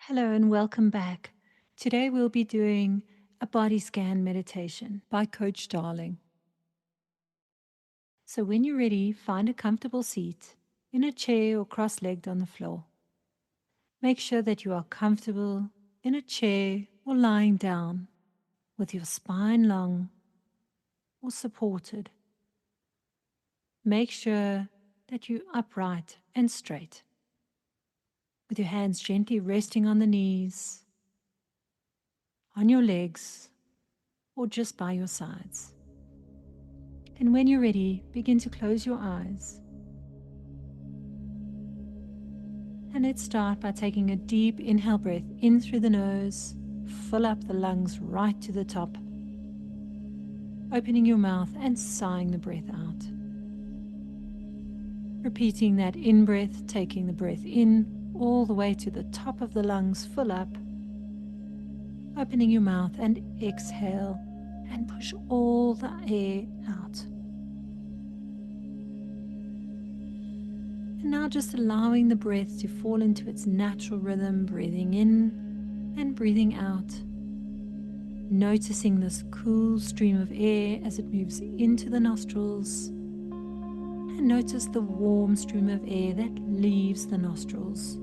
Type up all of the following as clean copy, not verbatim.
Hello and welcome back. Today we'll be doing a body scan meditation by Coach Darling. So when you're ready, find a comfortable seat in a chair or cross-legged on the floor. Make sure that you are comfortable in a chair or lying down with your spine long or supported. Make sure that you're upright and straight, with your hands gently resting on the knees, on your legs, or just by your sides. And when you're ready, begin to close your eyes. And let's start by taking a deep inhale breath in through the nose. Fill up the lungs right to the top. Opening your mouth and sighing the breath out. Repeating that in breath, taking the breath in all the way to the top of the lungs. Fill up. Opening your mouth and exhale and push all the air out. And now just allowing the breath to fall into its natural rhythm, breathing in and breathing out. Noticing this cool stream of air as it moves into the nostrils. And notice the warm stream of air that leaves the nostrils.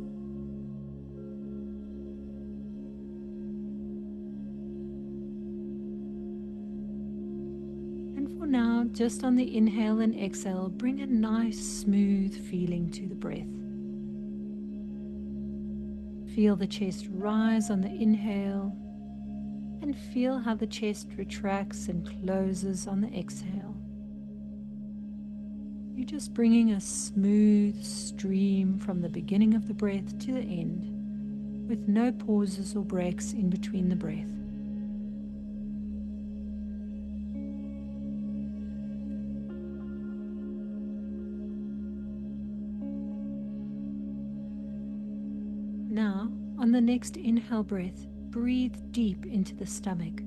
And for now, just on the inhale and exhale, bring a nice smooth feeling to the breath. Feel the chest rise on the inhale and feel how the chest retracts and closes on the exhale. You're just bringing a smooth stream from the beginning of the breath to the end, with no pauses or breaks in between the breath. Now, on the next inhale breath, breathe deep into the stomach.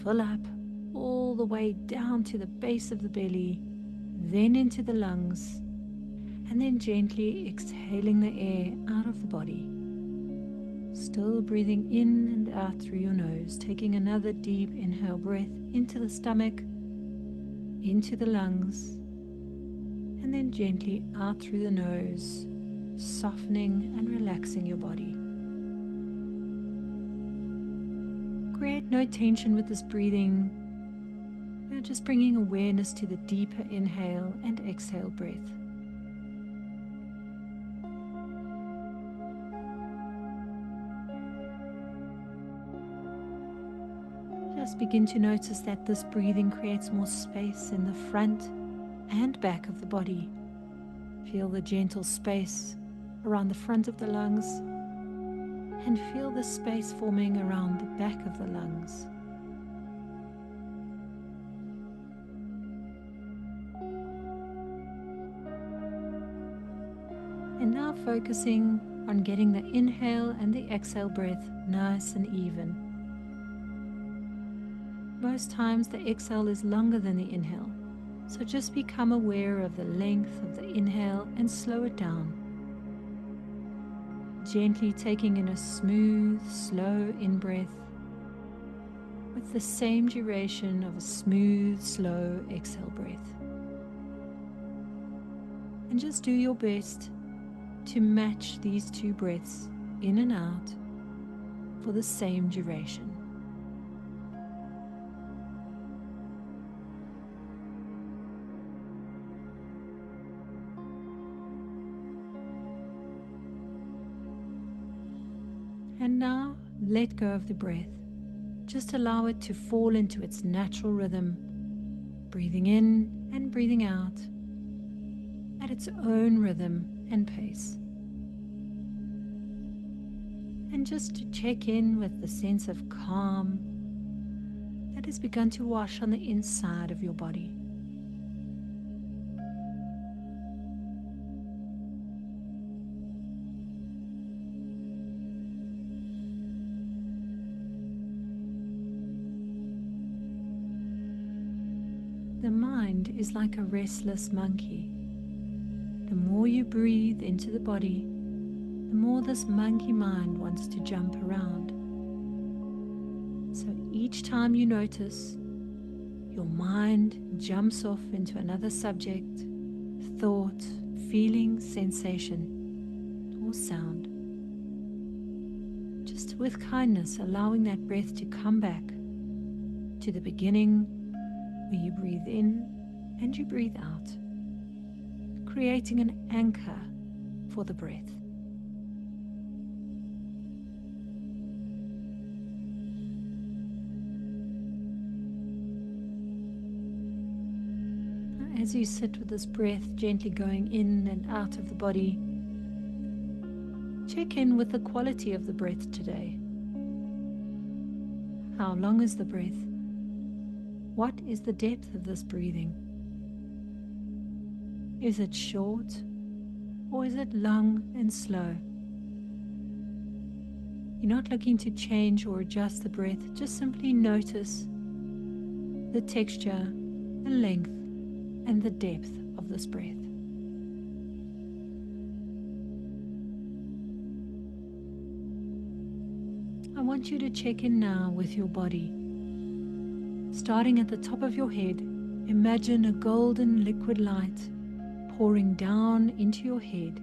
Fill up all the way down to the base of the belly, then into the lungs, and then gently exhaling the air out of the body. Still breathing in and out through your nose, taking another deep inhale breath into the stomach, into the lungs, and then gently out through the nose, softening and relaxing your body. Create no tension with this breathing. We're just bringing awareness to the deeper inhale and exhale breath. Just begin to notice that this breathing creates more space in the front and back of the body. Feel the gentle space around the front of the lungs and feel the space forming around the back of the lungs. And now focusing on getting the inhale and the exhale breath nice and even. Most times the exhale is longer than the inhale, so just become aware of the length of the inhale and slow it down. Gently taking in a smooth, slow in-breath with the same duration of a smooth, slow exhale breath. And just do your best to match these two breaths in and out for the same duration. And now let go of the breath. Just allow it to fall into its natural rhythm, breathing in and breathing out at its own rhythm and pace. And just to check in with the sense of calm that has begun to wash on the inside of your body. The mind is like a restless monkey. The more you breathe into the body, the more this monkey mind wants to jump around. So each time you notice, your mind jumps off into another subject, thought, feeling, sensation, or sound. Just with kindness, allowing that breath to come back to the beginning where you breathe in and you breathe out, creating an anchor for the breath. As you sit with this breath gently going in and out of the body, check in with the quality of the breath today. How long is the breath? What is the depth of this breathing? Is it short or is it long and slow? You're not looking to change or adjust the breath, just simply notice the texture, the length, and the depth of this breath. I want you to check in now with your body. Starting at the top of your head, imagine a golden liquid light pouring down into your head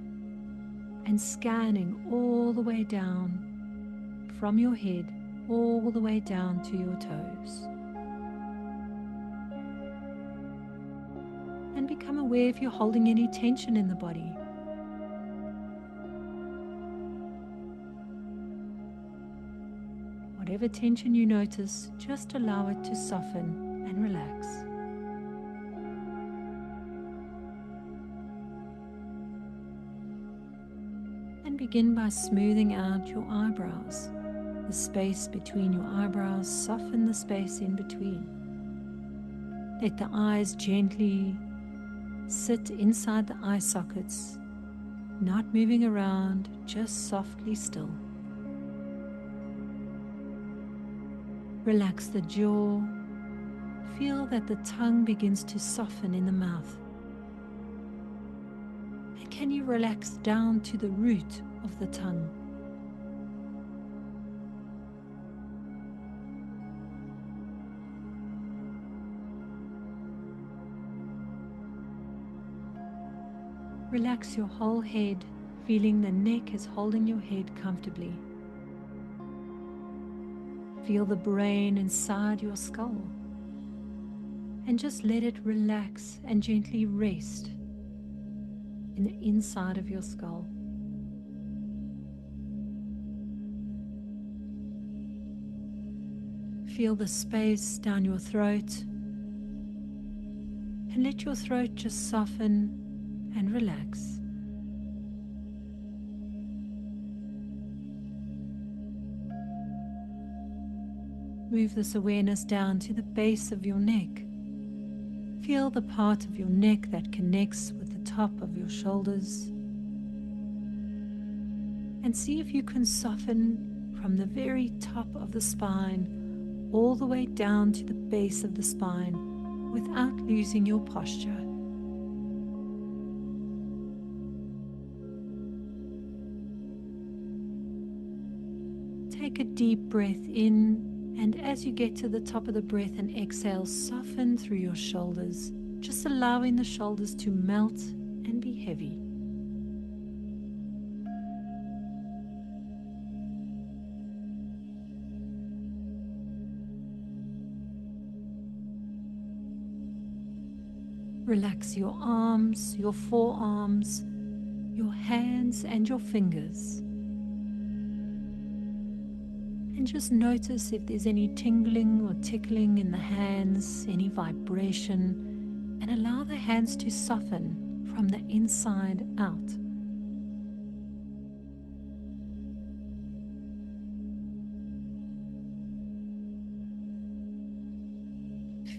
and scanning all the way down from your head all the way down to your toes. And become aware if you're holding any tension in the body. Whatever tension you notice, just allow it to soften and relax. And begin by smoothing out your eyebrows. The space between your eyebrows, soften the space in between. Let the eyes gently sit inside the eye sockets, not moving around, just softly still. Relax the jaw. Feel that the tongue begins to soften in the mouth. And can you relax down to the root of the tongue? Relax your whole head, feeling the neck is holding your head comfortably. Feel the brain inside your skull. And just let it relax and gently rest in the inside of your skull. Feel the space down your throat. And let your throat just soften and relax. Move this awareness down to the base of your neck. Feel the part of your neck that connects with the top of your shoulders. And see if you can soften from the very top of the spine all the way down to the base of the spine without losing your posture. Take a deep breath in, and as you get to the top of the breath and exhale, soften through your shoulders, just allowing the shoulders to melt and be heavy. Relax your arms, your forearms, your hands and your fingers. And just notice if there's any tingling or tickling in the hands, any vibration, and allow the hands to soften from the inside out.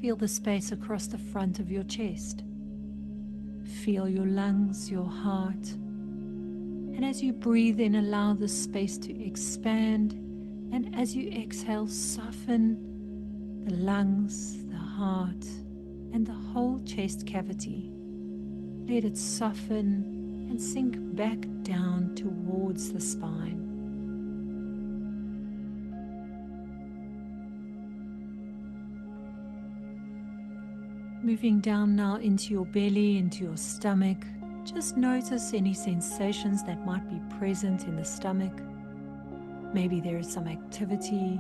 Feel the space across the front of your chest. Feel your lungs, your heart. And as you breathe in, allow the space to expand. And as you exhale, soften the lungs, the heart, and the whole chest cavity. Let it soften and sink back down towards the spine. Moving down now into your belly, into your stomach. Just notice any sensations that might be present in the stomach. Maybe there is some activity.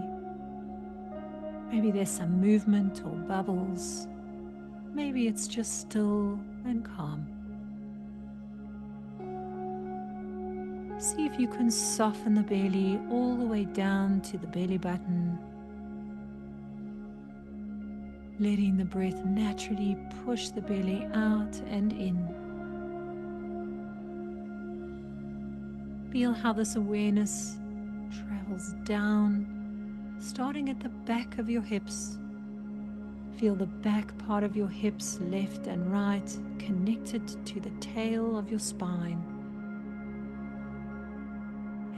Maybe there's some movement or bubbles. Maybe it's just still and calm. See if you can soften the belly all the way down to the belly button, letting the breath naturally push the belly out and in. Feel how this awareness travels down, starting at the back of your hips. Feel the back part of your hips, left and right, connected to the tail of your spine.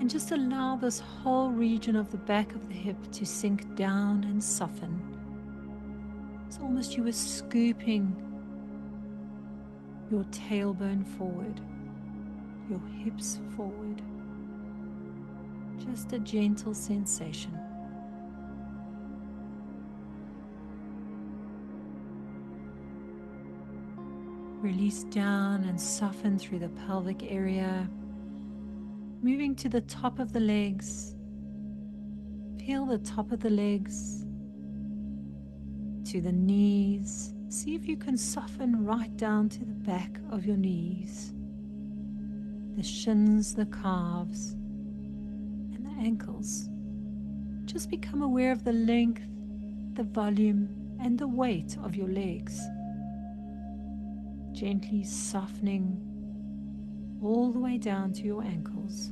And just allow this whole region of the back of the hip to sink down and soften. It's almost you were scooping your tailbone forward, your hips forward. Just a gentle sensation. Release down and soften through the pelvic area. Moving to the top of the legs. Feel the top of the legs to the knees. See if you can soften right down to the back of your knees. The shins, the calves, and the ankles. Just become aware of the length, the volume, and the weight of your legs. Gently softening all the way down to your ankles.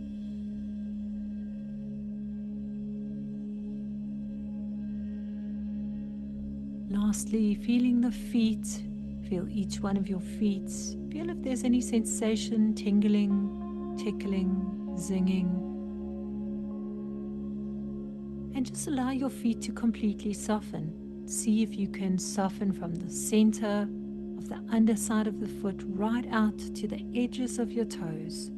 Lastly, feeling the feet. Feel each one of your feet. Feel if there's any sensation, tingling, tickling, zinging. And just allow your feet to completely soften. See if you can soften from the center of the underside of the foot right out to the edges of your toes.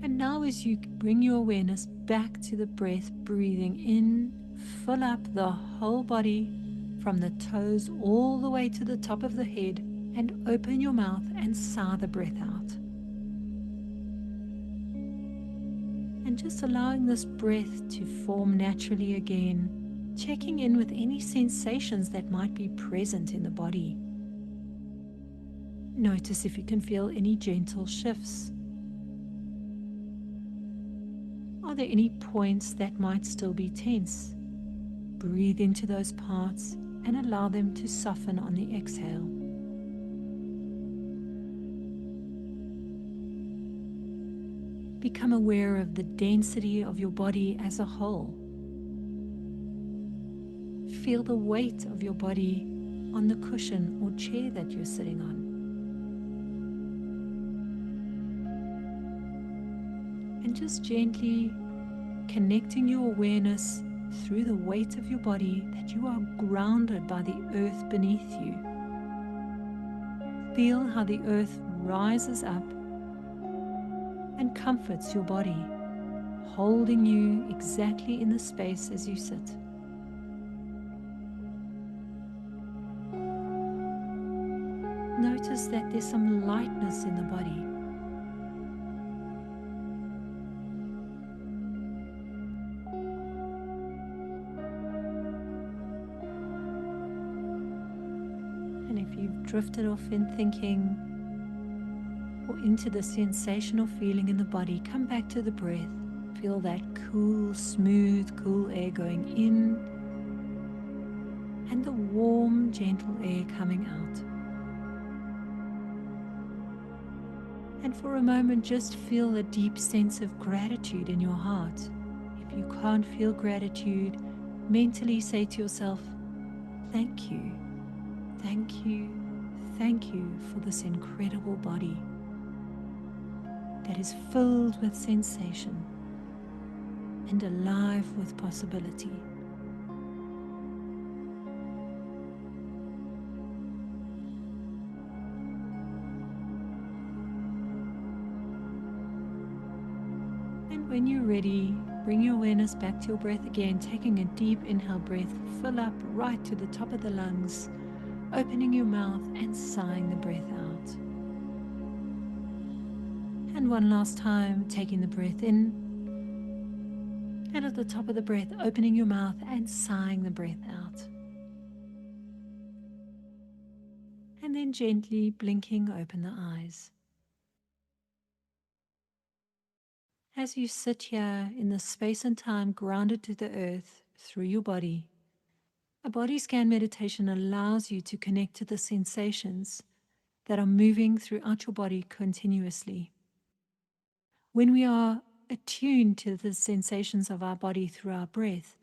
And now as you bring your awareness back to the breath, breathing in, fill up the whole body from the toes all the way to the top of the head, and open your mouth and sigh the breath out. And just allowing this breath to form naturally again, checking in with any sensations that might be present in the body. Notice if you can feel any gentle shifts. Are there any points that might still be tense? Breathe into those parts and allow them to soften on the exhale. Become aware of the density of your body as a whole. Feel the weight of your body on the cushion or chair that you're sitting on. And just gently connecting your awareness through the weight of your body that you are grounded by the earth beneath you. Feel how the earth rises up and comforts your body, holding you exactly in the space as you sit. Notice that there's some lightness in the body. And if you've drifted off in thinking or into the sensational feeling in the body, come back to the breath. Feel that cool, smooth, cool air going in and the warm, gentle air coming out. And for a moment, just feel a deep sense of gratitude in your heart. If you can't feel gratitude, mentally say to yourself, thank you, thank you, thank you for this incredible body that is filled with sensation. and alive with possibility. And when you're ready, bring your awareness back to your breath again, taking a deep inhale breath, fill up right to the top of the lungs, opening your mouth and sighing the breath out. And one last time, taking the breath in, and at the top of the breath, opening your mouth and sighing the breath out. And then gently blinking open the eyes. As you sit here in the space and time grounded to the earth through your body, a body scan meditation allows you to connect to the sensations that are moving throughout your body continuously. When we are attuned to the sensations of our body through our breath,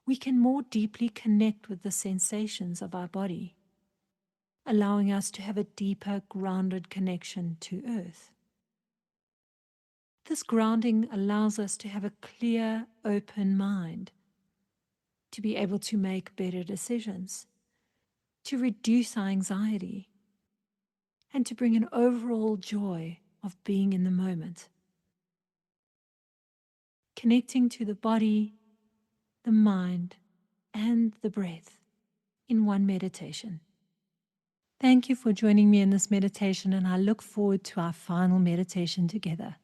we can more deeply connect with the sensations of our body, allowing us to have a deeper, grounded connection to earth. This grounding allows us to have a clear, open mind, to be able to make better decisions, to reduce our anxiety, and to bring an overall joy of being in the moment. Connecting to the body, the mind, and the breath in one meditation. Thank you for joining me in this meditation, and I look forward to our final meditation together.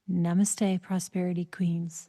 Namaste, Prosperity Queens.